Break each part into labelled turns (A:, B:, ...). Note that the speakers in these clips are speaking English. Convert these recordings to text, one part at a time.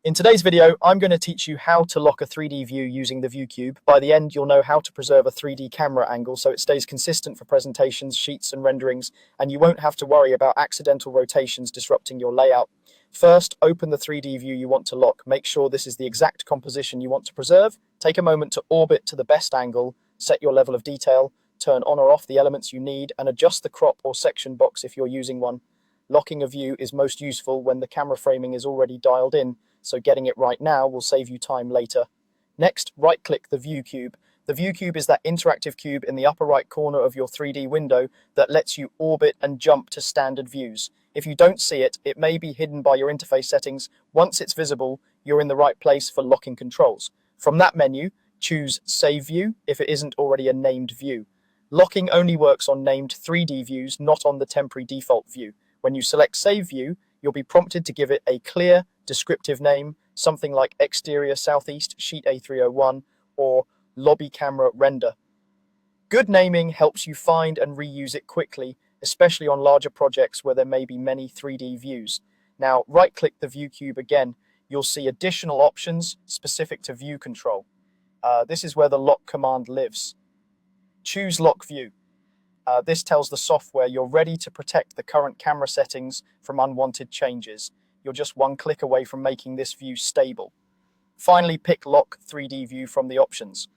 A: In today's video, I'm going to teach you how to lock a 3D view using the ViewCube. By the end, you'll know how to preserve a 3D camera angle so it stays consistent for presentations, sheets, and renderings, and you won't have to worry about accidental rotations disrupting your layout. First, open the 3D view you want to lock. Make sure this is the exact composition you want to preserve. Take a moment to orbit to the best angle, set your level of detail, turn on or off the elements you need, and adjust the crop or section box if you're using one. Locking a view is most useful when the camera framing is already dialed in, so getting it right now will save you time later. Next, right-click the ViewCube. The ViewCube is that interactive cube in the upper right corner of your 3D window that lets you orbit and jump to standard views. If you don't see it, it may be hidden by your interface settings. Once it's visible, you're in the right place for locking controls. From that menu, choose Save View if it isn't already a named view. Locking only works on named 3D views, not on the temporary default view. When you select Save View, you'll be prompted to give it a clear, descriptive name, something like Exterior Southeast Sheet A301 or Lobby Camera Render. Good naming helps you find and reuse it quickly, especially on larger projects where there may be many 3D views. Now, right-click the ViewCube again. You'll see additional options specific to view control. This is where the lock command lives. Choose Lock View. This tells the software you're ready to protect the current camera settings from unwanted changes. You're just one click away from making this view stable. Finally, pick Lock 3D View from the options.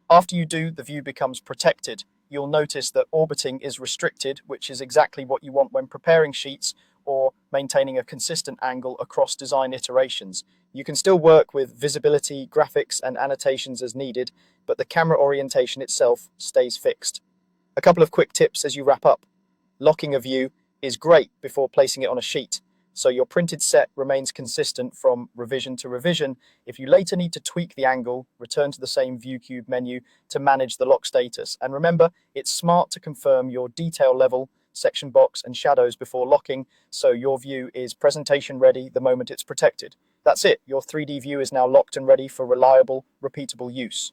A: After you do, the view becomes protected. You'll notice that orbiting is restricted, which is exactly what you want when preparing sheets or maintaining a consistent angle across design iterations. You can still work with visibility, graphics, and annotations as needed, but the camera orientation itself stays fixed. A couple of quick tips as you wrap up. Locking a view is great before placing it on a sheet, so your printed set remains consistent from revision to revision. If you later need to tweak the angle, return to the same ViewCube menu to manage the lock status. And remember, it's smart to confirm your detail level, section box, and shadows before locking, so your view is presentation ready the moment it's protected. That's it, your 3D view is now locked and ready for reliable, repeatable use.